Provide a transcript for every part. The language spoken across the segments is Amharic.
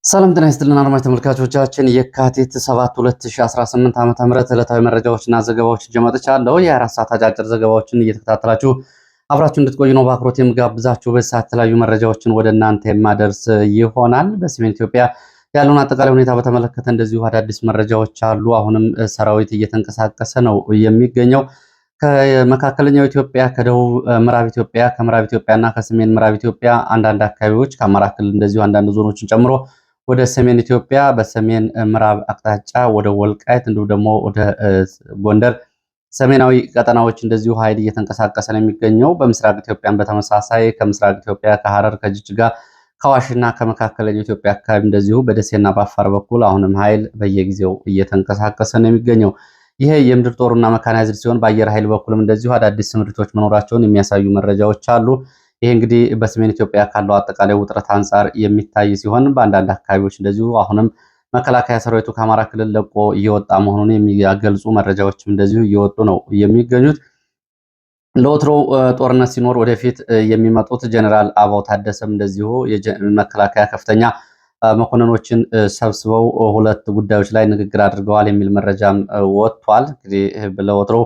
ሰላም ጤና ይስጥልን አድማጭ ተመልካቾቻችን የካቲት 7 2018 ዓ.ም ዕለታዊ መረጃዎችና ዘገባዎችን ጀመጥቻለሁ። የ24 ሰዓት አጫጭር ዘገባዎችን እየተከታተላችሁ አብራችሁ እንድትቆዩ ነው በአክብሮት የምጋብዛችሁ። በዚህ ሰዓት የተለያዩ መረጃዎችን ወደ እናንተ የማደርስ ይሆናል። በሰሜን ኢትዮጵያ ያለውን አጠቃላይ ሁኔታ በተመለከተ እንደዚሁ አዳዲስ መረጃዎች አሉ። አሁንም ሰራዊት እየተንቀሳቀሰ ነው የሚገኘው ከመካከለኛው ኢትዮጵያ፣ ከደቡብ ምዕራብ ኢትዮጵያ፣ ከምዕራብ ኢትዮጵያና ከሰሜን ምዕራብ ኢትዮጵያ አንዳንድ አካባቢዎች ከአማራ ክልል እንደዚሁ አንዳንድ ዞኖችን ጨምሮ ወደ ሰሜን ኢትዮጵያ በሰሜን ምዕራብ አቅጣጫ ወደ ወልቃይት እንዲሁም ደግሞ ወደ ጎንደር ሰሜናዊ ቀጠናዎች እንደዚሁ ኃይል እየተንቀሳቀሰ ነው የሚገኘው። በምስራቅ ኢትዮጵያን በተመሳሳይ ከምስራቅ ኢትዮጵያ ከሐረር ከጅጅጋ ከአዋሽና ከመካከለኛው ኢትዮጵያ አካባቢ እንደዚሁ በደሴና በአፋር በኩል አሁንም ኃይል በየጊዜው እየተንቀሳቀሰ ነው የሚገኘው። ይሄ የምድር ጦሩና መካናይዝድ ሲሆን በአየር ኃይል በኩልም እንደዚሁ አዳዲስ ስምሪቶች መኖራቸውን የሚያሳዩ መረጃዎች አሉ። ይሄ እንግዲህ በሰሜን ኢትዮጵያ ካለው አጠቃላይ ውጥረት አንጻር የሚታይ ሲሆን በአንዳንድ አካባቢዎች እንደዚሁ አሁንም መከላከያ ሰራዊቱ ከአማራ ክልል ለቆ እየወጣ መሆኑን የሚገልጹ መረጃዎችም እንደዚሁ እየወጡ ነው የሚገኙት። ለወትሮ ጦርነት ሲኖር ወደፊት የሚመጡት ጀነራል አበባው ታደሰም እንደዚሁ የመከላከያ ከፍተኛ መኮንኖችን ሰብስበው ሁለት ጉዳዮች ላይ ንግግር አድርገዋል የሚል መረጃም ወጥቷል። እንግዲህ ለወትሮ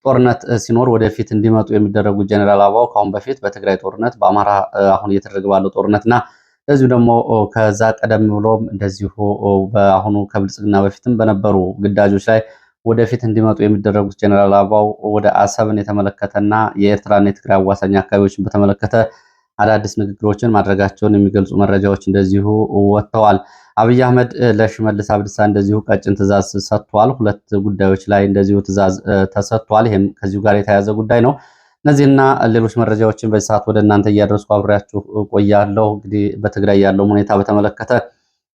ጦርነት ሲኖር ወደፊት እንዲመጡ የሚደረጉ ጀነራል አበባው ካሁን በፊት በትግራይ ጦርነት በአማራ አሁን እየተደረገ ባለው ጦርነትና እንደዚሁ ደግሞ ከዛ ቀደም ብሎም እንደዚሁ በአሁኑ ከብልጽግና በፊትም በነበሩ ግዳጆች ላይ ወደፊት እንዲመጡ የሚደረጉት ጀነራል አበባው ወደ አሰብን የተመለከተና የኤርትራና የትግራይ አዋሳኝ አካባቢዎችን በተመለከተ አዳዲስ ንግግሮችን ማድረጋቸውን የሚገልጹ መረጃዎች እንደዚሁ ወጥተዋል። አብይ አህመድ ለሽመልስ አብዲሳ እንደዚሁ ቀጭን ትዕዛዝ ሰጥቷል። ሁለት ጉዳዮች ላይ እንደዚሁ ትዕዛዝ ተሰጥቷል። ይህም ከዚሁ ጋር የተያያዘ ጉዳይ ነው። እነዚህና ሌሎች መረጃዎችን በዚህ ሰዓት ወደ እናንተ እያደረስኩ አብሬያችሁ ቆያለሁ። እንግዲህ በትግራይ ያለው ሁኔታ በተመለከተ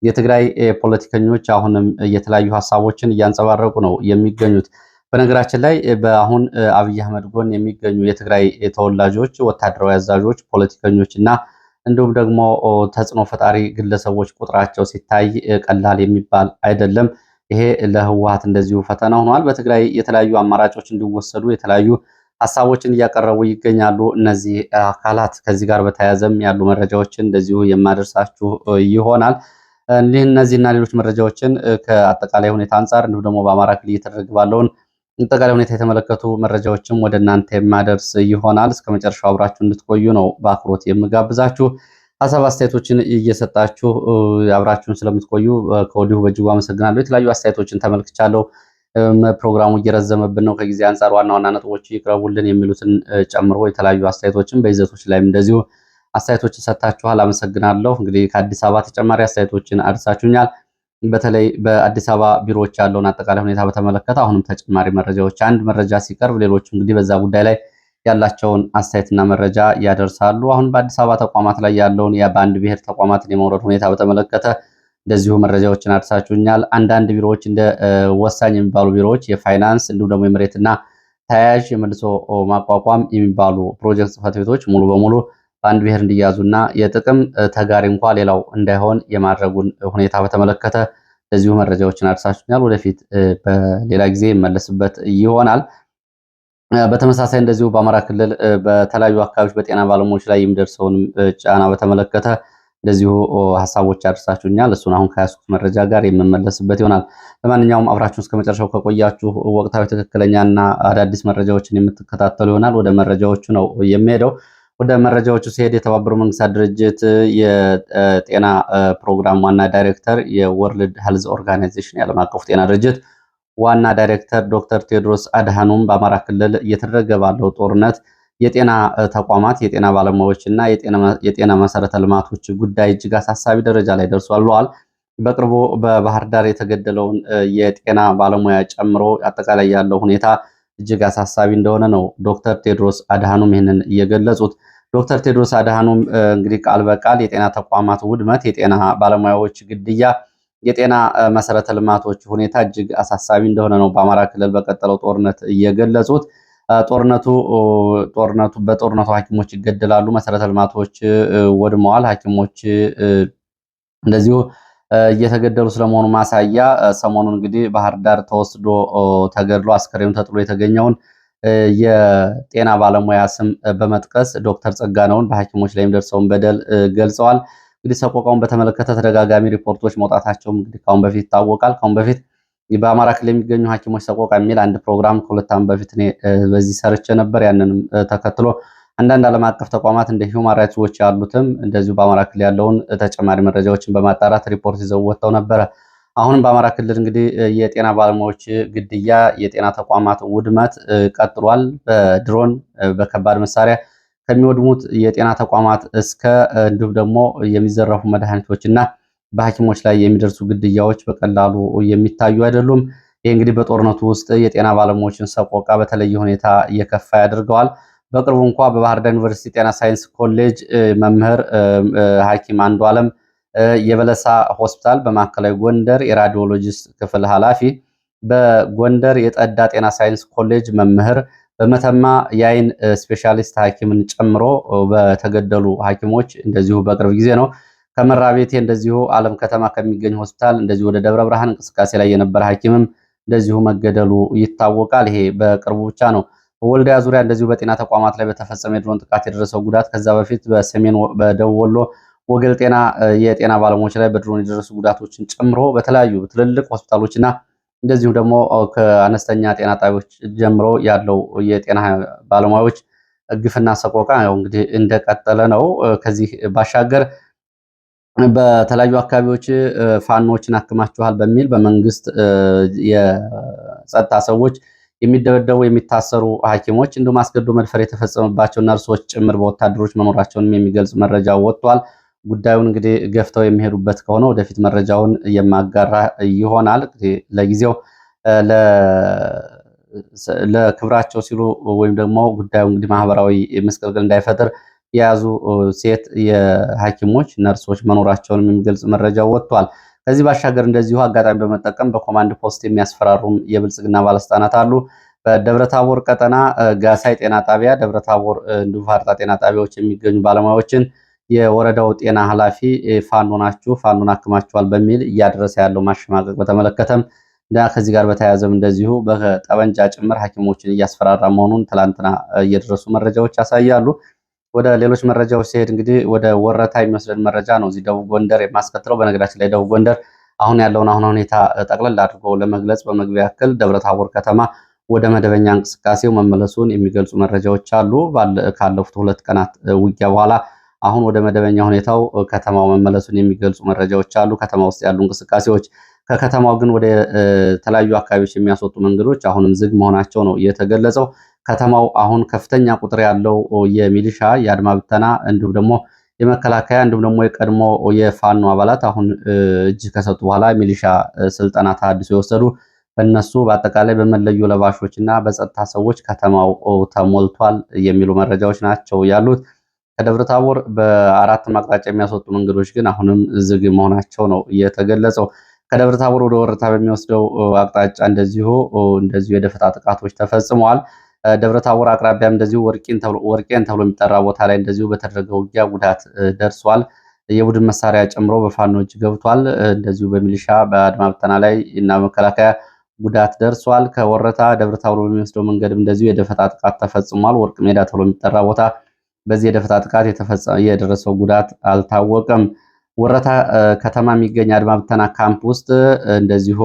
የትግራይ ፖለቲከኞች አሁንም የተለያዩ ሀሳቦችን እያንጸባረቁ ነው የሚገኙት። በነገራችን ላይ በአሁን አብይ አህመድ ጎን የሚገኙ የትግራይ ተወላጆች፣ ወታደራዊ አዛዦች፣ ፖለቲከኞች እና እንዲሁም ደግሞ ተጽዕኖ ፈጣሪ ግለሰቦች ቁጥራቸው ሲታይ ቀላል የሚባል አይደለም። ይሄ ለህወሓት እንደዚሁ ፈተና ሆኗል። በትግራይ የተለያዩ አማራጮች እንዲወሰዱ የተለያዩ ሀሳቦችን እያቀረቡ ይገኛሉ። እነዚህ አካላት ከዚህ ጋር በተያያዘም ያሉ መረጃዎችን እንደዚሁ የማደርሳችሁ ይሆናል። እነዚህና ሌሎች መረጃዎችን ከአጠቃላይ ሁኔታ አንጻር እንዲሁም ደግሞ በአማራ ክልል እየተደረገ ባለውን አጠቃላይ ሁኔታ የተመለከቱ መረጃዎችም ወደ እናንተ የማደርስ ይሆናል። እስከ መጨረሻው አብራችሁ እንድትቆዩ ነው በአክብሮት የምጋብዛችሁ። ሀሳብ አስተያየቶችን እየሰጣችሁ አብራችሁን ስለምትቆዩ ከወዲሁ በእጅጉ አመሰግናለሁ። የተለያዩ አስተያየቶችን ተመልክቻለሁ። ፕሮግራሙ እየረዘመብን ነው፣ ከጊዜ አንጻር ዋና ዋና ነጥቦች ይቅረቡልን የሚሉትን ጨምሮ የተለያዩ አስተያየቶችን በይዘቶች ላይም እንደዚሁ አስተያየቶችን ሰጥታችኋል። አመሰግናለሁ። እንግዲህ ከአዲስ አበባ ተጨማሪ አስተያየቶችን አድርሳችሁኛል። በተለይ በአዲስ አበባ ቢሮዎች ያለውን አጠቃላይ ሁኔታ በተመለከተ አሁንም ተጨማሪ መረጃዎች፣ አንድ መረጃ ሲቀርብ ሌሎች እንግዲህ በዛ ጉዳይ ላይ ያላቸውን አስተያየትና መረጃ ያደርሳሉ። አሁን በአዲስ አበባ ተቋማት ላይ ያለውን በአንድ ብሔር ተቋማትን የመውረድ ሁኔታ በተመለከተ እንደዚሁ መረጃዎችን አድርሳችሁኛል። አንዳንድ ቢሮዎች እንደ ወሳኝ የሚባሉ ቢሮዎች የፋይናንስ እንዲሁም ደግሞ የመሬትና ተያያዥ የመልሶ ማቋቋም የሚባሉ ፕሮጀክት ጽሕፈት ቤቶች ሙሉ በሙሉ በአንድ ብሔር እንዲያዙና የጥቅም ተጋሪ እንኳ ሌላው እንዳይሆን የማድረጉን ሁኔታ በተመለከተ እንደዚሁ መረጃዎችን አድርሳችሁኛል። ወደፊት በሌላ ጊዜ የመለስበት ይሆናል። በተመሳሳይ እንደዚሁ በአማራ ክልል በተለያዩ አካባቢዎች በጤና ባለሙያዎች ላይ የሚደርሰውን ጫና በተመለከተ እንደዚሁ ሀሳቦች አድርሳችሁኛል። እሱን አሁን ከያዝኩት መረጃ ጋር የምመለስበት ይሆናል። ለማንኛውም አብራችሁን እስከ መጨረሻው ከቆያችሁ ወቅታዊ ትክክለኛና አዳዲስ መረጃዎችን የምትከታተሉ ይሆናል። ወደ መረጃዎቹ ነው የሚሄደው። ወደ መረጃዎቹ ሲሄድ የተባበሩት መንግስታት ድርጅት የጤና ፕሮግራም ዋና ዳይሬክተር የወርልድ ሄልዝ ኦርጋናይዜሽን የዓለም አቀፉ ጤና ድርጅት ዋና ዳይሬክተር ዶክተር ቴድሮስ አድሃኖም በአማራ ክልል እየተደረገ ባለው ጦርነት የጤና ተቋማት፣ የጤና ባለሙያዎች እና የጤና መሰረተ ልማቶች ጉዳይ እጅግ አሳሳቢ ደረጃ ላይ ደርሷል ብለዋል። በቅርቡ በባህር ዳር የተገደለውን የጤና ባለሙያ ጨምሮ አጠቃላይ ያለው ሁኔታ እጅግ አሳሳቢ እንደሆነ ነው ዶክተር ቴድሮስ አድሃኖም ይህንን እየገለጹት። ዶክተር ቴድሮስ አድሃኖም እንግዲህ ቃል በቃል የጤና ተቋማት ውድመት፣ የጤና ባለሙያዎች ግድያ፣ የጤና መሰረተ ልማቶች ሁኔታ እጅግ አሳሳቢ እንደሆነ ነው በአማራ ክልል በቀጠለው ጦርነት እየገለጹት። በጦርነቱ ሐኪሞች ይገደላሉ፣ መሰረተ ልማቶች ወድመዋል፣ ሐኪሞች እንደዚሁ እየተገደሉ ስለመሆኑ ማሳያ ሰሞኑን እንግዲህ ባህር ዳር ተወስዶ ተገድሎ አስከሬኑ ተጥሎ የተገኘውን የጤና ባለሙያ ስም በመጥቀስ ዶክተር ጸጋነውን በሐኪሞች ላይ የሚደርሰውን በደል ገልጸዋል። እንግዲህ ሰቆቃውን በተመለከተ ተደጋጋሚ ሪፖርቶች መውጣታቸው እንግዲህ ካሁን በፊት ይታወቃል። ካሁን በፊት በአማራ ክልል የሚገኙ ሐኪሞች ሰቆቃ የሚል አንድ ፕሮግራም ከሁለት ዓመት በፊት እኔ በዚህ ሰርቼ ነበር። ያንንም ተከትሎ አንዳንድ ዓለም አቀፍ ተቋማት እንደ ሂውማን ራይትስ ዎች ያሉትም እንደዚሁ በአማራ ክልል ያለውን ተጨማሪ መረጃዎችን በማጣራት ሪፖርት ይዘው ወጥተው ነበረ። አሁንም በአማራ ክልል እንግዲህ የጤና ባለሙያዎች ግድያ፣ የጤና ተቋማት ውድመት ቀጥሏል። በድሮን በከባድ መሳሪያ ከሚወድሙት የጤና ተቋማት እስከ እንዲሁም ደግሞ የሚዘረፉ መድኃኒቶች እና በሐኪሞች ላይ የሚደርሱ ግድያዎች በቀላሉ የሚታዩ አይደሉም። ይህ እንግዲህ በጦርነቱ ውስጥ የጤና ባለሙያዎችን ሰቆቃ በተለየ ሁኔታ እየከፋ ያደርገዋል። በቅርቡ እንኳ በባህር ዳር ዩኒቨርሲቲ ጤና ሳይንስ ኮሌጅ መምህር ሐኪም አንዱ ዓለም የበለሳ ሆስፒታል በማዕከላዊ ጎንደር የራዲዮሎጂስት ክፍል ኃላፊ፣ በጎንደር የጠዳ ጤና ሳይንስ ኮሌጅ መምህር፣ በመተማ የአይን ስፔሻሊስት ሐኪምን ጨምሮ በተገደሉ ሐኪሞች እንደዚሁ በቅርብ ጊዜ ነው። ከመራቤቴ እንደዚሁ ዓለም ከተማ ከሚገኝ ሆስፒታል እንደዚሁ ወደ ደብረ ብርሃን እንቅስቃሴ ላይ የነበረ ሐኪምም እንደዚሁ መገደሉ ይታወቃል። ይሄ በቅርቡ ብቻ ነው። በወልዲያ ዙሪያ እንደዚሁ በጤና ተቋማት ላይ በተፈጸመ የድሮን ጥቃት የደረሰው ጉዳት ከዛ በፊት በደቡብ ወሎ ወገል ጤና የጤና ባለሙያዎች ላይ በድሮን የደረሱ ጉዳቶችን ጨምሮ በተለያዩ ትልልቅ ሆስፒታሎችና እንደዚሁ ደግሞ ከአነስተኛ ጤና ጣቢያዎች ጀምሮ ያለው የጤና ባለሙያዎች ግፍና ሰቆቃ ያው እንግዲህ እንደቀጠለ ነው። ከዚህ ባሻገር በተለያዩ አካባቢዎች ፋኖችን አክማችኋል በሚል በመንግስት የጸጥታ ሰዎች የሚደበደቡ የሚታሰሩ ሐኪሞች እንዲሁም አስገድዶ መድፈር የተፈጸመባቸው ነርሶች ጭምር በወታደሮች መኖራቸውንም የሚገልጽ መረጃ ወጥቷል። ጉዳዩን እንግዲህ ገፍተው የሚሄዱበት ከሆነ ወደፊት መረጃውን የማጋራ ይሆናል። ለጊዜው ለክብራቸው ሲሉ ወይም ደግሞ ጉዳዩ እንግዲህ ማህበራዊ ምስቅልቅል እንዳይፈጥር የያዙ ሴት የሐኪሞች ነርሶች መኖራቸውን የሚገልጽ መረጃ ወጥቷል። ከዚህ ባሻገር እንደዚሁ አጋጣሚ በመጠቀም በኮማንድ ፖስት የሚያስፈራሩም የብልጽግና ባለስልጣናት አሉ። በደብረታቦር ቀጠና ጋሳይ ጤና ጣቢያ፣ ደብረታቦር እንዲሁ ፋርጣ ጤና ጣቢያዎች የሚገኙ ባለሙያዎችን የወረዳው ጤና ኃላፊ ፋኖ ናችሁ፣ ፋኖን አክማችኋል በሚል እያደረሰ ያለው ማሸማቀቅ በተመለከተም ከዚህ ጋር በተያያዘም እንደዚሁ በጠበንጃ ጭምር ሐኪሞችን እያስፈራራ መሆኑን ትላንትና እየደረሱ መረጃዎች ያሳያሉ። ወደ ሌሎች መረጃዎች ሲሄድ እንግዲህ ወደ ወረታ የሚወስደን መረጃ ነው እዚህ ደቡብ ጎንደር የማስከትለው። በነገራችን ላይ ደቡብ ጎንደር አሁን ያለውን ሁኔታ ጠቅለል አድርጎ ለመግለጽ በመግቢያ ያክል ደብረታቦር ከተማ ወደ መደበኛ እንቅስቃሴው መመለሱን የሚገልጹ መረጃዎች አሉ። ካለፉት 2 ቀናት ውጊያ በኋላ አሁን ወደ መደበኛ ሁኔታው ከተማው መመለሱን የሚገልጹ መረጃዎች አሉ። ከተማ ውስጥ ያሉ እንቅስቃሴዎች ከከተማው ግን ወደ ተለያዩ አካባቢዎች የሚያስወጡ መንገዶች አሁንም ዝግ መሆናቸው ነው የተገለጸው። ከተማው አሁን ከፍተኛ ቁጥር ያለው የሚሊሻ የአድማ ብተና እንዲሁም ደግሞ የመከላከያ እንዲሁም ደግሞ የቀድሞ የፋኖ አባላት አሁን እጅ ከሰጡ በኋላ ሚሊሻ ስልጠና ተሃድሶ የወሰዱ በእነሱ በአጠቃላይ በመለዮ ለባሾች እና በጸጥታ ሰዎች ከተማው ተሞልቷል የሚሉ መረጃዎች ናቸው ያሉት። ከደብረ ታቦር በ4 አቅጣጫ የሚያስወጡ መንገዶች ግን አሁንም ዝግ መሆናቸው ነው የተገለጸው። ከደብረ ታቦር ወደ ወረታ በሚወስደው አቅጣጫ እንደዚሁ የደፈጣ ጥቃቶች ተፈጽመዋል። ደብረ ታቦር አቅራቢያም እንደዚሁ ወርቄን ተብሎ የሚጠራ ቦታ ላይ እንደዚሁ በተደረገ ውጊያ ጉዳት ደርሷል። የቡድን መሳሪያ ጨምሮ በፋኖ እጅ ገብቷል። እንደዚሁ በሚሊሻ በአድማ ብተና ላይ እና መከላከያ ጉዳት ደርሷል። ከወረታ ደብረ ታቦር በሚወስደው መንገድም እንደዚሁ የደፈጣ ጥቃት ተፈጽሟል። ወርቅ ሜዳ ተብሎ የሚጠራ ቦታ በዚህ የደፈጣ ጥቃት የደረሰው ጉዳት አልታወቀም። ወረታ ከተማ የሚገኝ አድማ ብተና ካምፕ ውስጥ እንደዚሁ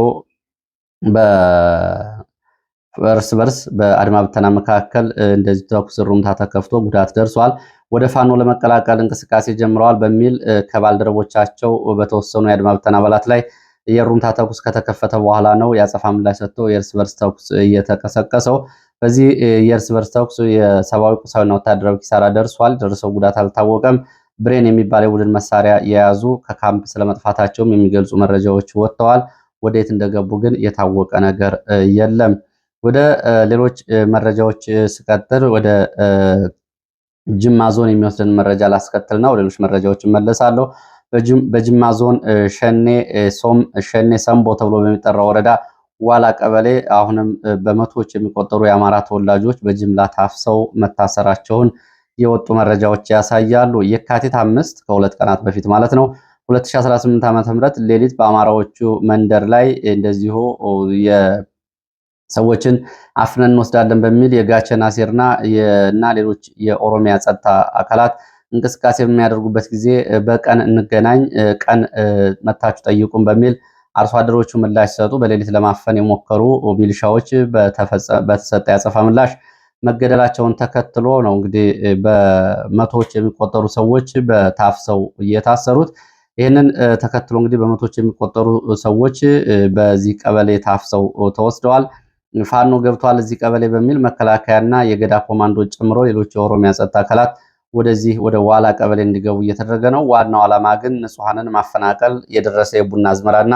በእርስ በርስ በአድማ ብተና መካከል እንደዚህ ተኩስ ሩምታ ተከፍቶ ጉዳት ደርሷል። ወደ ፋኖ ለመቀላቀል እንቅስቃሴ ጀምረዋል በሚል ከባልደረቦቻቸው በተወሰኑ የአድማ ብተና አባላት ላይ የሩምታ ተኩስ ከተከፈተ በኋላ ነው የአጸፋ ምላሽ ሰጥቶ የእርስ በርስ ተኩስ እየተቀሰቀሰው። በዚህ የእርስ በርስ ተኩስ የሰብአዊ ቁሳዊና ወታደራዊ ኪሳራ ደርሷል። ደረሰው ጉዳት አልታወቀም። ብሬን የሚባል የቡድን መሳሪያ የያዙ ከካምፕ ስለመጥፋታቸውም የሚገልጹ መረጃዎች ወጥተዋል። ወዴት እንደገቡ ግን የታወቀ ነገር የለም። ወደ ሌሎች መረጃዎች ስቀጥል ወደ ጅማ ዞን የሚወስደን መረጃ ላስከትል ነው። ሌሎች መረጃዎች እመለሳለሁ። በጅማ ዞን ሸኔ ሰምቦ ተብሎ በሚጠራው ወረዳ ዋላ ቀበሌ አሁንም በመቶዎች የሚቆጠሩ የአማራ ተወላጆች በጅምላ ታፍሰው መታሰራቸውን የወጡ መረጃዎች ያሳያሉ። የካቲት 5 ከ2 ቀናት በፊት ማለት ነው 2018 ዓ.ም ሌሊት በአማራዎቹ መንደር ላይ እንደዚሁ ሰዎችን አፍነን እንወስዳለን በሚል የጋቸና ሴርና እና ሌሎች የኦሮሚያ ጸጥታ አካላት እንቅስቃሴ በሚያደርጉበት ጊዜ በቀን እንገናኝ፣ ቀን መታችሁ ጠይቁን በሚል አርሶ አደሮቹ ምላሽ ሲሰጡ በሌሊት ለማፈን የሞከሩ ሚሊሻዎች በተሰጠ ያጸፋ ምላሽ መገደላቸውን ተከትሎ ነው እንግዲህ በመቶዎች የሚቆጠሩ ሰዎች በታፍሰው እየታሰሩት። ይህንን ተከትሎ እንግዲህ በመቶዎች የሚቆጠሩ ሰዎች በዚህ ቀበሌ ታፍሰው ተወስደዋል። ፋኖ ገብቷል እዚህ ቀበሌ በሚል መከላከያና የገዳ ኮማንዶ ጨምሮ ሌሎች የኦሮሚያ ጸጥታ አካላት ወደዚህ ወደ ዋላ ቀበሌ እንዲገቡ እየተደረገ ነው። ዋናው ዓላማ ግን ንጹሐንን ማፈናቀል፣ የደረሰ የቡና አዝመራና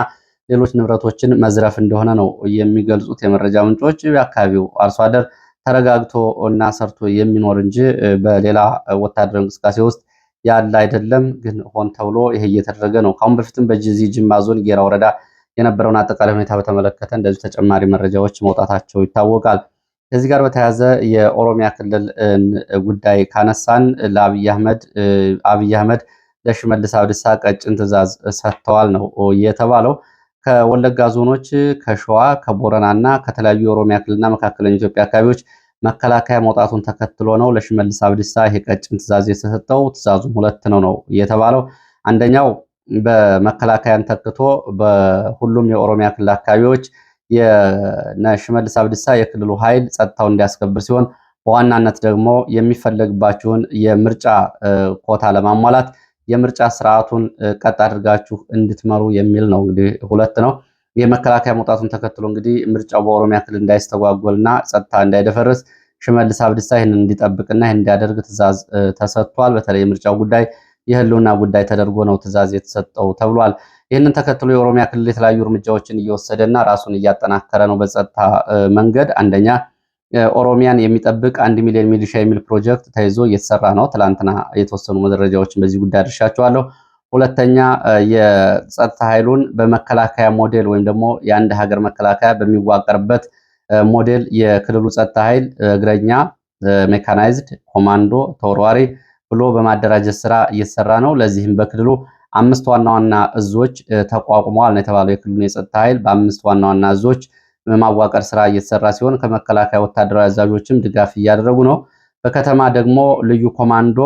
ሌሎች ንብረቶችን መዝረፍ እንደሆነ ነው የሚገልጹት የመረጃ ምንጮች። የአካባቢው አርሶ አደር ተረጋግቶ እና ሰርቶ የሚኖር እንጂ በሌላ ወታደራዊ እንቅስቃሴ ውስጥ ያለ አይደለም። ግን ሆን ተብሎ ይሄ እየተደረገ ነው። ካሁን በፊትም በዚህ ጅማ ዞን ጌራ ወረዳ የነበረውን አጠቃላይ ሁኔታ በተመለከተ እንደዚህ ተጨማሪ መረጃዎች መውጣታቸው ይታወቃል። ከዚህ ጋር በተያያዘ የኦሮሚያ ክልል ጉዳይ ካነሳን አብይ አህመድ ለሽመልስ አብዲሳ ቀጭን ትዕዛዝ ሰጥተዋል ነው የተባለው። ከወለጋ ዞኖች፣ ከሸዋ፣ ከቦረናና ከተለያዩ የኦሮሚያ ክልልና መካከለኛ ኢትዮጵያ አካባቢዎች መከላከያ መውጣቱን ተከትሎ ነው ለሽመልስ አብዲሳ ይሄ ቀጭን ትዕዛዝ የተሰጠው። ትዕዛዙም ሁለት ነው የተባለው። አንደኛው በመከላከያን ተክቶ በሁሉም የኦሮሚያ ክልል አካባቢዎች የሽመልስ አብዲሳ የክልሉ ኃይል ጸጥታውን እንዲያስከብር ሲሆን በዋናነት ደግሞ የሚፈለግባቸውን የምርጫ ኮታ ለማሟላት የምርጫ ስርዓቱን ቀጥ አድርጋችሁ እንድትመሩ የሚል ነው። እንግዲህ ሁለት ነው። የመከላከያ መውጣቱን ተከትሎ እንግዲህ ምርጫው በኦሮሚያ ክልል እንዳይስተጓጎልና ጸጥታ እንዳይደፈርስ ሽመልስ አብዲሳ ይህንን እንዲጠብቅና ይህን እንዲያደርግ ትዕዛዝ ተሰጥቷል። በተለይ የምርጫው ጉዳይ የህልውና ጉዳይ ተደርጎ ነው ትዕዛዝ የተሰጠው ተብሏል። ይህንን ተከትሎ የኦሮሚያ ክልል የተለያዩ እርምጃዎችን እየወሰደና ራሱን እያጠናከረ ነው። በጸጥታ መንገድ አንደኛ ኦሮሚያን የሚጠብቅ 1 ሚሊዮን ሚሊሻ የሚል ፕሮጀክት ተይዞ እየተሰራ ነው። ትላንትና የተወሰኑ መረጃዎችን በዚህ ጉዳይ አድርሻቸዋለሁ። ሁለተኛ የጸጥታ ኃይሉን በመከላከያ ሞዴል ወይም ደግሞ የአንድ ሀገር መከላከያ በሚዋቀርበት ሞዴል የክልሉ ጸጥታ ኃይል እግረኛ፣ ሜካናይዝድ፣ ኮማንዶ፣ ተወርዋሪ ብሎ በማደራጀት ስራ እየተሰራ ነው። ለዚህም በክልሉ 5 ዋና ዋና እዞች ተቋቁመዋል ነው የተባለው። የክልሉን የጸጥታ ኃይል በ5 ዋና ዋና እዞች ማዋቀር ስራ እየተሰራ ሲሆን ከመከላከያ ወታደራዊ አዛዦችም ድጋፍ እያደረጉ ነው። በከተማ ደግሞ ልዩ ኮማንዶ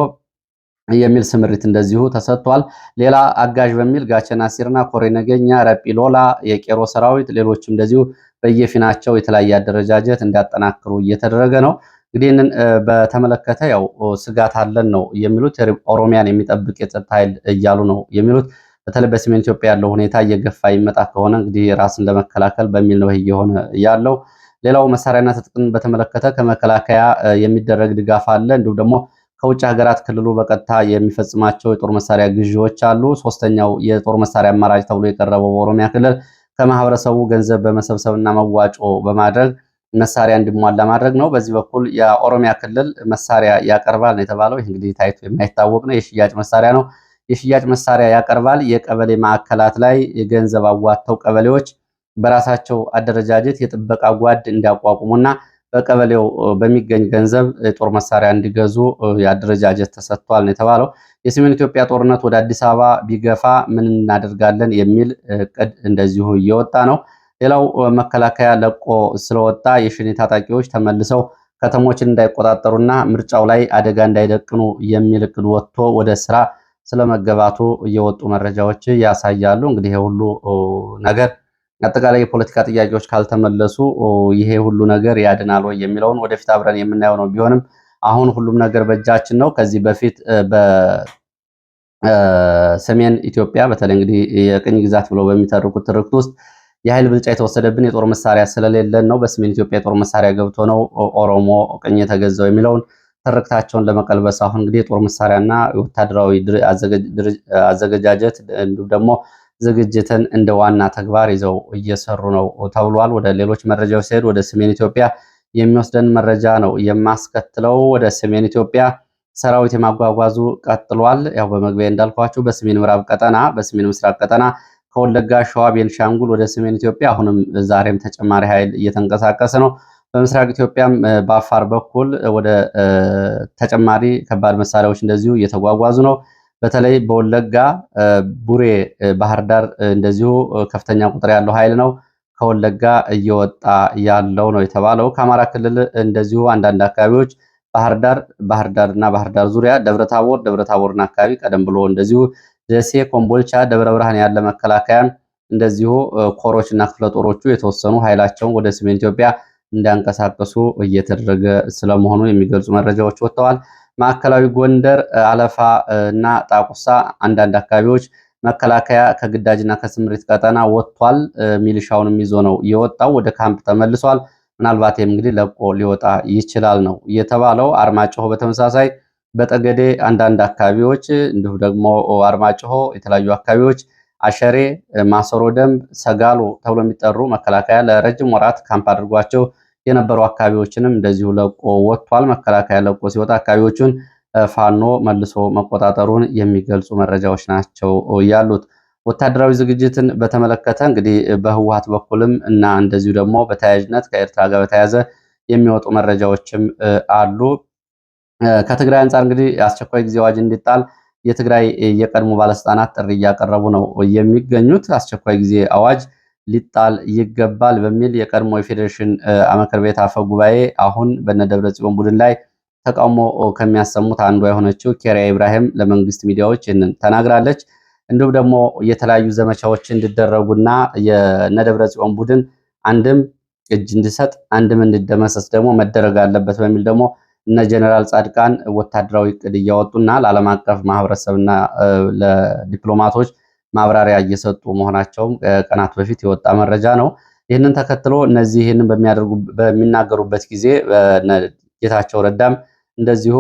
የሚል ስምሪት እንደዚሁ ተሰጥቷል። ሌላ አጋዥ በሚል ጋቸና ሲርና፣ ኮሬ ነገኛ፣ ረጲ ሎላ፣ የቄሮ ሰራዊት ሌሎችም እንደዚሁ በየፊናቸው የተለያየ አደረጃጀት እንዲያጠናክሩ እየተደረገ ነው። እንግዲህ ይህንን በተመለከተ ያው ስጋት አለን ነው የሚሉት። ኦሮሚያን የሚጠብቅ የጸጥታ ኃይል እያሉ ነው የሚሉት። በተለይ በሰሜን ኢትዮጵያ ያለው ሁኔታ እየገፋ ይመጣ ከሆነ እንግዲህ ራስን ለመከላከል በሚል ነው እየሆነ ያለው። ሌላው መሳሪያና ትጥቅን በተመለከተ ከመከላከያ የሚደረግ ድጋፍ አለ። እንዲሁም ደግሞ ከውጭ ሀገራት ክልሉ በቀጥታ የሚፈጽማቸው የጦር መሳሪያ ግዢዎች አሉ። ሶስተኛው የጦር መሳሪያ አማራጭ ተብሎ የቀረበው በኦሮሚያ ክልል ከማህበረሰቡ ገንዘብ በመሰብሰብና መዋጮ በማድረግ መሳሪያ እንዲሟላ ማድረግ ነው። በዚህ በኩል የኦሮሚያ ክልል መሳሪያ ያቀርባል ነው የተባለው። ይህ እንግዲህ ታይቶ የማይታወቅ ነው። የሽያጭ መሳሪያ ነው። የሽያጭ መሳሪያ ያቀርባል። የቀበሌ ማዕከላት ላይ የገንዘብ አዋጥተው ቀበሌዎች በራሳቸው አደረጃጀት የጥበቃ ጓድ እንዲያቋቁሙና በቀበሌው በሚገኝ ገንዘብ የጦር መሳሪያ እንዲገዙ የአደረጃጀት ተሰጥቷል ነው የተባለው። የሰሜን ኢትዮጵያ ጦርነት ወደ አዲስ አበባ ቢገፋ ምን እናደርጋለን የሚል እቅድ እንደዚሁ እየወጣ ነው። ሌላው መከላከያ ለቆ ስለወጣ የሸኔ ታጣቂዎች ተመልሰው ከተሞችን እንዳይቆጣጠሩና ምርጫው ላይ አደጋ እንዳይደቅኑ የሚል እቅድ ወጥቶ ወደ ስራ ስለመገባቱ እየወጡ መረጃዎች ያሳያሉ። እንግዲህ ሁሉ ነገር አጠቃላይ የፖለቲካ ጥያቄዎች ካልተመለሱ ይሄ ሁሉ ነገር ያድናል ወይ የሚለውን ወደፊት አብረን የምናየው ነው። ቢሆንም አሁን ሁሉም ነገር በእጃችን ነው። ከዚህ በፊት በሰሜን ኢትዮጵያ በተለይ እንግዲህ የቅኝ ግዛት ብለው በሚተርኩት ትርክት ውስጥ የኃይል ብልጫ የተወሰደብን የጦር መሳሪያ ስለሌለን ነው፣ በሰሜን ኢትዮጵያ የጦር መሳሪያ ገብቶ ነው ኦሮሞ ቅኝ የተገዛው የሚለውን ትርክታቸውን ለመቀልበስ አሁን እንግዲህ የጦር መሳሪያና ወታደራዊ አዘገጃጀት እንዲሁም ደግሞ ዝግጅትን እንደ ዋና ተግባር ይዘው እየሰሩ ነው ተብሏል። ወደ ሌሎች መረጃዎች ሲሄድ ወደ ሰሜን ኢትዮጵያ የሚወስደን መረጃ ነው የማስከትለው። ወደ ሰሜን ኢትዮጵያ ሰራዊት የማጓጓዙ ቀጥሏል። ያው በመግቢያ እንዳልኳችሁ በሰሜን ምዕራብ ቀጠና፣ በሰሜን ምስራቅ ቀጠና ከወለጋ፣ ሸዋ፣ ቤንሻንጉል ወደ ሰሜን ኢትዮጵያ አሁንም ዛሬም ተጨማሪ ኃይል እየተንቀሳቀሰ ነው። በምስራቅ ኢትዮጵያም በአፋር በኩል ወደ ተጨማሪ ከባድ መሳሪያዎች እንደዚሁ እየተጓጓዙ ነው። በተለይ በወለጋ ቡሬ፣ ባህር ዳር እንደዚሁ ከፍተኛ ቁጥር ያለው ኃይል ነው ከወለጋ እየወጣ ያለው ነው የተባለው። ከአማራ ክልል እንደዚሁ አንዳንድ አካባቢዎች ባህር ዳርና ባህር ዳር ዙሪያ ደብረታቦርና አካባቢ ቀደም ብሎ እንደዚሁ ደሴ፣ ኮምቦልቻ፣ ደብረ ብርሃን ያለ መከላከያን እንደዚሁ ኮሮችና ክፍለ ጦሮቹ የተወሰኑ ኃይላቸውን ወደ ሰሜን ኢትዮጵያ እንዲያንቀሳቀሱ እየተደረገ ስለመሆኑ የሚገልጹ መረጃዎች ወጥተዋል። ማዕከላዊ ጎንደር አለፋ እና ጣቁሳ አንዳንድ አካባቢዎች መከላከያ ከግዳጅና ከስምሪት ቀጠና ወጥቷል። ሚሊሻውንም ይዞ ነው የወጣው፣ ወደ ካምፕ ተመልሷል። ምናልባትም እንግዲህ ለቆ ሊወጣ ይችላል ነው የተባለው። አርማጭሆ በተመሳሳይ በጠገዴ አንዳንድ አካባቢዎች እንዲሁም ደግሞ አርማጭሆ የተለያዩ አካባቢዎች አሸሬ፣ ማሰሮ ደንብ፣ ሰጋሎ ተብሎ የሚጠሩ መከላከያ ለረጅም ወራት ካምፕ አድርጓቸው የነበሩ አካባቢዎችንም እንደዚሁ ለቆ ወጥቷል። መከላከያ ለቆ ሲወጣ አካባቢዎቹን ፋኖ መልሶ መቆጣጠሩን የሚገልጹ መረጃዎች ናቸው ያሉት። ወታደራዊ ዝግጅትን በተመለከተ እንግዲህ በህወሓት በኩልም እና እንደዚሁ ደግሞ በተያያዥነት ከኤርትራ ጋር በተያያዘ የሚወጡ መረጃዎችም አሉ። ከትግራይ አንጻር እንግዲህ አስቸኳይ ጊዜ አዋጅ እንዲጣል የትግራይ የቀድሞ ባለስልጣናት ጥሪ እያቀረቡ ነው የሚገኙት። አስቸኳይ ጊዜ አዋጅ ሊጣል ይገባል በሚል የቀድሞ የፌዴሬሽን ምክር ቤት አፈ ጉባኤ አሁን በነደብረ ጽዮን ቡድን ላይ ተቃውሞ ከሚያሰሙት አንዷ የሆነችው ኬሪያ ኢብራሂም ለመንግስት ሚዲያዎች ይህንን ተናግራለች። እንዲሁም ደግሞ የተለያዩ ዘመቻዎች እንዲደረጉና የነደብረ ጽዮን ቡድን አንድም እጅ እንዲሰጥ አንድም እንዲደመሰስ ደግሞ መደረግ አለበት በሚል ደግሞ እነ ጀነራል ጻድቃን ወታደራዊ እቅድ እያወጡና ለዓለም አቀፍ ማህበረሰብና ለዲፕሎማቶች ማብራሪያ እየሰጡ መሆናቸውም ቀናት በፊት የወጣ መረጃ ነው። ይህንን ተከትሎ እነዚህ ይህንን በሚናገሩበት ጊዜ ጌታቸው ረዳም እንደዚሁ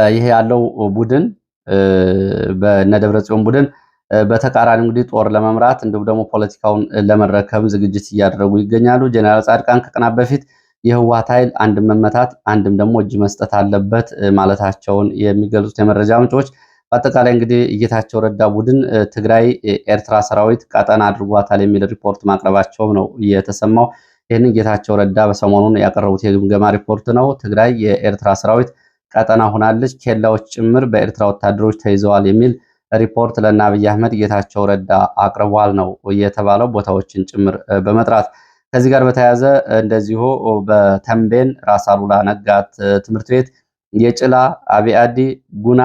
ይሄ ያለው ቡድን በነደብረ ጽዮን ቡድን በተቃራኒ እንግዲህ ጦር ለመምራት እንዲሁም ደግሞ ፖለቲካውን ለመረከብ ዝግጅት እያደረጉ ይገኛሉ። ጀነራል ጻድቃን ከቀናት በፊት የህወሓት ኃይል አንድም መመታት አንድም ደግሞ እጅ መስጠት አለበት ማለታቸውን የሚገልጹት የመረጃ ምንጮች በአጠቃላይ እንግዲህ ጌታቸው ረዳ ቡድን ትግራይ ኤርትራ ሰራዊት ቀጠና አድርጓታል የሚል ሪፖርት ማቅረባቸው ነው የተሰማው። ይህንን ጌታቸው ረዳ በሰሞኑን ያቀረቡት የግምገማ ሪፖርት ነው። ትግራይ የኤርትራ ሰራዊት ቀጠና ሆናለች፣ ኬላዎች ጭምር በኤርትራ ወታደሮች ተይዘዋል የሚል ሪፖርት ለእነ አብይ አህመድ ጌታቸው ረዳ አቅርቧል ነው የተባለው፣ ቦታዎችን ጭምር በመጥራት ከዚህ ጋር በተያያዘ እንደዚሁ በተንቤን ራስ አሉላ ነጋት ትምህርት ቤት፣ የጭላ አቢአዲ፣ ጉና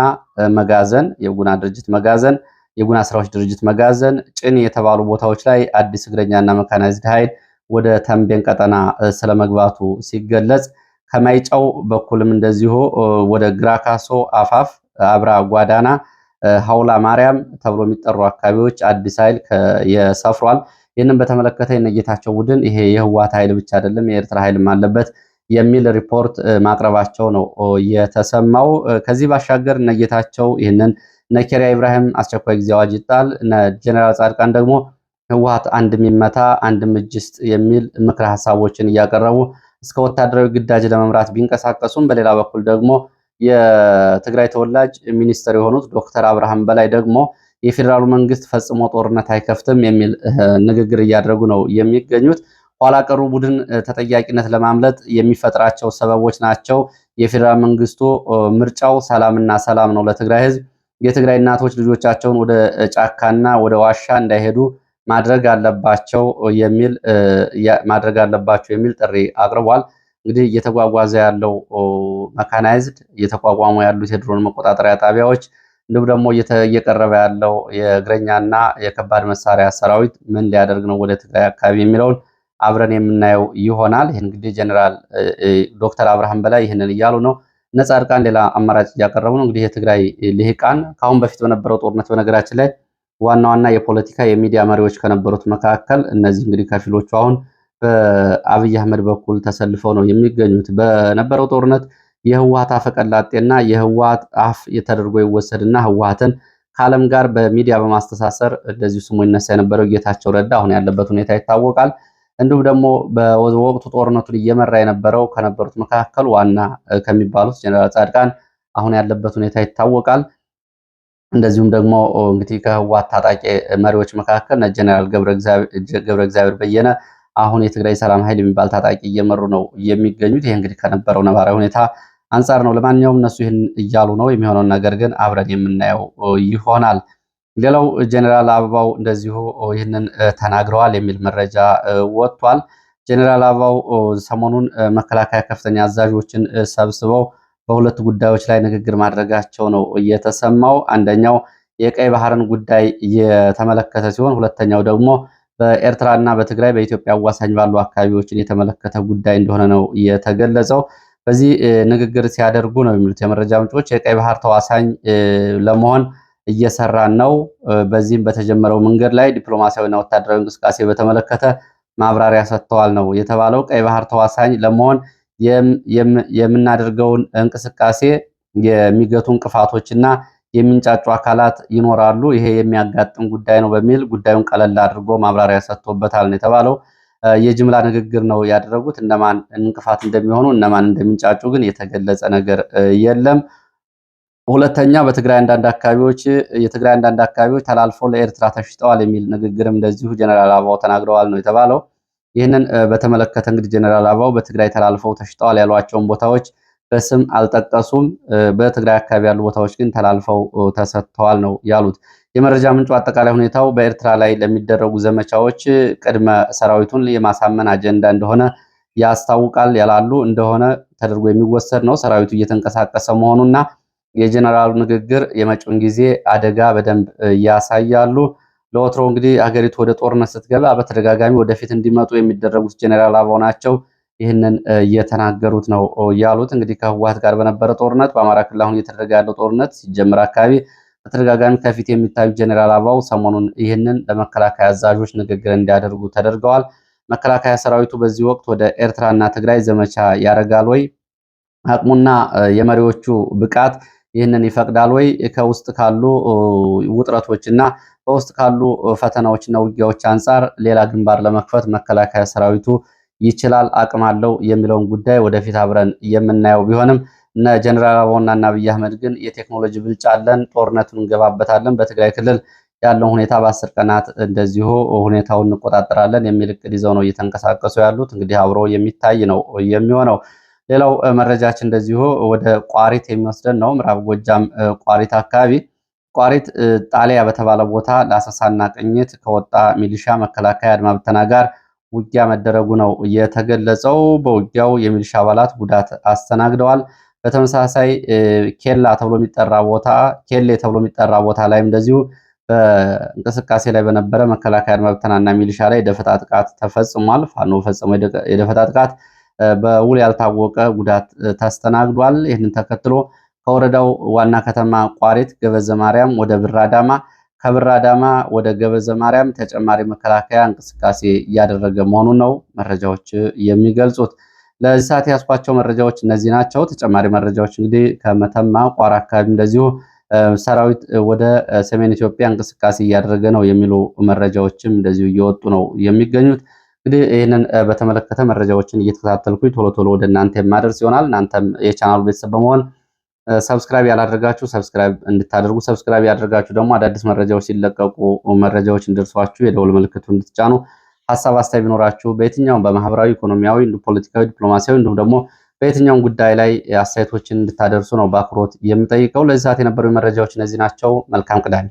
መጋዘን፣ የጉና ድርጅት መጋዘን፣ የጉና ስራዎች ድርጅት መጋዘን፣ ጭን የተባሉ ቦታዎች ላይ አዲስ እግረኛና መካናይዝድ ኃይል ወደ ተንቤን ቀጠና ስለመግባቱ ሲገለጽ፣ ከማይጫው በኩልም እንደዚሁ ወደ ግራካሶ አፋፍ፣ አብራ ጓዳና፣ ሀውላ ማርያም ተብሎ የሚጠሩ አካባቢዎች አዲስ ኃይል የሰፍሯል። ይህንን በተመለከተ የነጌታቸው ቡድን ይሄ የህወሓት ኃይል ብቻ አይደለም የኤርትራ ኃይልም አለበት የሚል ሪፖርት ማቅረባቸው ነው የተሰማው። ከዚህ ባሻገር እነጌታቸው ይህንን ነኬሪያ ኢብራሂም አስቸኳይ ጊዜ አዋጅ ይጣል፣ ጀነራል ጻድቃን ደግሞ ህወሓት አንድም ይመታ አንድም እጅ ይስጥ የሚል ምክረ ሀሳቦችን እያቀረቡ እስከ ወታደራዊ ግዳጅ ለመምራት ቢንቀሳቀሱም በሌላ በኩል ደግሞ የትግራይ ተወላጅ ሚኒስትር የሆኑት ዶክተር አብርሃም በላይ ደግሞ የፌዴራሉ መንግስት ፈጽሞ ጦርነት አይከፍትም የሚል ንግግር እያደረጉ ነው የሚገኙት። ኋላ ቀሩ ቡድን ተጠያቂነት ለማምለጥ የሚፈጥራቸው ሰበቦች ናቸው። የፌዴራል መንግስቱ ምርጫው ሰላምና ሰላም ነው ለትግራይ ህዝብ፣ የትግራይ እናቶች ልጆቻቸውን ወደ ጫካና ወደ ዋሻ እንዳይሄዱ ማድረግ አለባቸው የሚል ጥሪ አቅርቧል። እንግዲህ እየተጓጓዘ ያለው መካናይዝድ እየተቋቋሙ ያሉት የድሮን መቆጣጠሪያ ጣቢያዎች እንዲሁም ደግሞ እየቀረበ ያለው የእግረኛና የከባድ መሳሪያ ሰራዊት ምን ሊያደርግ ነው ወደ ትግራይ አካባቢ የሚለውን አብረን የምናየው ይሆናል። ይህ እንግዲህ ጀነራል ዶክተር አብርሃም በላይ ይህንን እያሉ ነው። ጻድቃን ሌላ አማራጭ እያቀረቡ ነው። እንግዲህ የትግራይ ልሂቃን ከአሁን በፊት በነበረው ጦርነት በነገራችን ላይ ዋና ዋና የፖለቲካ የሚዲያ መሪዎች ከነበሩት መካከል እነዚህ እንግዲህ ከፊሎቹ አሁን በአብይ አህመድ በኩል ተሰልፈው ነው የሚገኙት። በነበረው ጦርነት የህወሓት አፈቀላጤና የህወሓት አፍ ተደርጎ ይወሰድና ህወሓትን ከዓለም ጋር በሚዲያ በማስተሳሰር እንደዚሁ ስሙ ይነሳ የነበረው ጌታቸው ረዳ አሁን ያለበት ሁኔታ ይታወቃል። እንዲሁም ደግሞ በወቅቱ ጦርነቱን እየመራ የነበረው ከነበሩት መካከል ዋና ከሚባሉት ጀነራል ጻድቃን አሁን ያለበት ሁኔታ ይታወቃል። እንደዚሁም ደግሞ እንግዲህ ከህወሓት ታጣቂ መሪዎች መካከል ጀነራል ገብረ እግዚአብሔር በየነ አሁን የትግራይ ሰላም ኃይል የሚባል ታጣቂ እየመሩ ነው የሚገኙት። ይሄ እንግዲህ ከነበረው ነባራዊ ሁኔታ አንጻር ነው። ለማንኛውም እነሱ ይህን እያሉ ነው። የሚሆነውን ነገር ግን አብረን የምናየው ይሆናል። ሌላው ጀነራል አበባው እንደዚሁ ይህንን ተናግረዋል የሚል መረጃ ወጥቷል። ጀኔራል አበባው ሰሞኑን መከላከያ ከፍተኛ አዛዦችን ሰብስበው በሁለት ጉዳዮች ላይ ንግግር ማድረጋቸው ነው እየተሰማው። አንደኛው የቀይ ባህርን ጉዳይ የተመለከተ ሲሆን ሁለተኛው ደግሞ በኤርትራና በትግራይ በኢትዮጵያ አዋሳኝ ባሉ አካባቢዎችን የተመለከተ ጉዳይ እንደሆነ ነው የተገለጸው። በዚህ ንግግር ሲያደርጉ ነው የሚሉት የመረጃ ምንጮች የቀይ ባህር ተዋሳኝ ለመሆን እየሰራን ነው። በዚህም በተጀመረው መንገድ ላይ ዲፕሎማሲያዊና ወታደራዊ እንቅስቃሴ በተመለከተ ማብራሪያ ሰጥተዋል ነው የተባለው። ቀይ ባህር ተዋሳኝ ለመሆን የምናደርገውን እንቅስቃሴ የሚገቱ እንቅፋቶችና የሚንጫጩ አካላት ይኖራሉ። ይሄ የሚያጋጥም ጉዳይ ነው በሚል ጉዳዩን ቀለል አድርጎ ማብራሪያ ሰጥቶበታል ነው የተባለው። የጅምላ ንግግር ነው ያደረጉት። እነማን እንቅፋት እንደሚሆኑ እነማን እንደሚንጫጩ ግን የተገለጸ ነገር የለም። ሁለተኛ የትግራይ አንዳንድ አካባቢዎች ተላልፈው ለኤርትራ ተሽጠዋል የሚል ንግግርም እንደዚሁ ጀነራል አበባው ተናግረዋል ነው የተባለው። ይህንን በተመለከተ እንግዲህ ጀነራል አበባው በትግራይ ተላልፈው ተሽጠዋል ያሏቸውን ቦታዎች በስም አልጠቀሱም። በትግራይ አካባቢ ያሉ ቦታዎች ግን ተላልፈው ተሰጥተዋል ነው ያሉት። የመረጃ ምንጩ አጠቃላይ ሁኔታው በኤርትራ ላይ ለሚደረጉ ዘመቻዎች ቅድመ ሰራዊቱን የማሳመን አጀንዳ እንደሆነ ያስታውቃል ያላሉ እንደሆነ ተደርጎ የሚወሰድ ነው። ሰራዊቱ እየተንቀሳቀሰ መሆኑና የጀነራሉ ንግግር የመጪውን ጊዜ አደጋ በደንብ ያሳያሉ። ለወትሮ እንግዲህ ሀገሪቱ ወደ ጦርነት ስትገባ በተደጋጋሚ ወደፊት እንዲመጡ የሚደረጉት ጀነራል አበባው ናቸው። ይህንን እየተናገሩት ነው ያሉት። እንግዲህ ከህወሓት ጋር በነበረ ጦርነት በአማራ ክልል አሁን እየተደረገ ያለው ጦርነት ሲጀምር አካባቢ በተደጋጋሚ ከፊት የሚታዩ ጀነራል አበባው ሰሞኑን ይህንን ለመከላከያ አዛዦች ንግግር እንዲያደርጉ ተደርገዋል። መከላከያ ሰራዊቱ በዚህ ወቅት ወደ ኤርትራና ትግራይ ዘመቻ ያደርጋል ወይ? አቅሙና የመሪዎቹ ብቃት ይህንን ይፈቅዳል ወይ? ከውስጥ ካሉ ውጥረቶችና በውስጥ ካሉ ፈተናዎችና ውጊያዎች አንጻር ሌላ ግንባር ለመክፈት መከላከያ ሰራዊቱ ይችላል፣ አቅም አለው የሚለውን ጉዳይ ወደፊት አብረን የምናየው ቢሆንም እነ ጀነራል አበባውና እና አብይ አህመድ ግን የቴክኖሎጂ ብልጫ አለን፣ ጦርነቱን እንገባበታለን፣ በትግራይ ክልል ያለውን ሁኔታ በ10 ቀናት እንደዚሁ ሁኔታውን እንቆጣጠራለን የሚል እቅድ ይዘው ነው እየተንቀሳቀሱ ያሉት። እንግዲህ አብሮ የሚታይ ነው የሚሆነው። ሌላው መረጃችን እንደዚሁ ወደ ቋሪት የሚወስደን ነው። ምዕራብ ጎጃም ቋሪት አካባቢ ቋሪት ጣሊያ በተባለ ቦታ ለአሰሳና ቅኝት ከወጣ ሚሊሻ መከላከያ አድማ ብተና ጋር ውጊያ መደረጉ ነው የተገለጸው። በውጊያው የሚሊሻ አባላት ጉዳት አስተናግደዋል። በተመሳሳይ ኬሌ ተብሎ የሚጠራ ቦታ ላይም እንደዚሁ በእንቅስቃሴ ላይ በነበረ መከላከያ አድማ ብተናና ሚሊሻ ላይ ደፈጣ ጥቃት ተፈጽሟል። ፋኖ ፈጸመው የደፈጣ ጥቃት በውል ያልታወቀ ጉዳት ተስተናግዷል። ይህንን ተከትሎ ከወረዳው ዋና ከተማ ቋሪት ገበዘ ማርያም ወደ ብራዳማ፣ ከብራዳማ ወደ ገበዘ ማርያም ተጨማሪ መከላከያ እንቅስቃሴ እያደረገ መሆኑን ነው መረጃዎች የሚገልጹት። ለዚህ ሰዓት ያስኳቸው መረጃዎች እነዚህ ናቸው። ተጨማሪ መረጃዎች እንግዲህ ከመተማ ቋራ አካባቢ እንደዚሁ ሰራዊት ወደ ሰሜን ኢትዮጵያ እንቅስቃሴ እያደረገ ነው የሚሉ መረጃዎችም እንደዚሁ እየወጡ ነው የሚገኙት። እንግዲህ ይህንን በተመለከተ መረጃዎችን እየተከታተልኩኝ ቶሎ ቶሎ ወደ እናንተ የማደርስ ይሆናል። እናንተም የቻናሉ ቤተሰብ በመሆን ሰብስክራይብ ያላደረጋችሁ ሰብስክራይብ እንድታደርጉ፣ ሰብስክራይብ ያደረጋችሁ ደግሞ አዳዲስ መረጃዎች ሲለቀቁ መረጃዎች እንዲደርሷችሁ የደወል ምልክቱ እንድትጫኑ፣ ሀሳብ አስተያየት ቢኖራችሁ በየትኛውም በማህበራዊ፣ ኢኮኖሚያዊ፣ ፖለቲካዊ፣ ዲፕሎማሲያዊ እንዲሁም ደግሞ በየትኛውም ጉዳይ ላይ አስተያየቶችን እንድታደርሱ ነው በአክብሮት የምጠይቀው። ለዚህ ሰዓት የነበሩ መረጃዎች እነዚህ ናቸው። መልካም ቅዳሜ።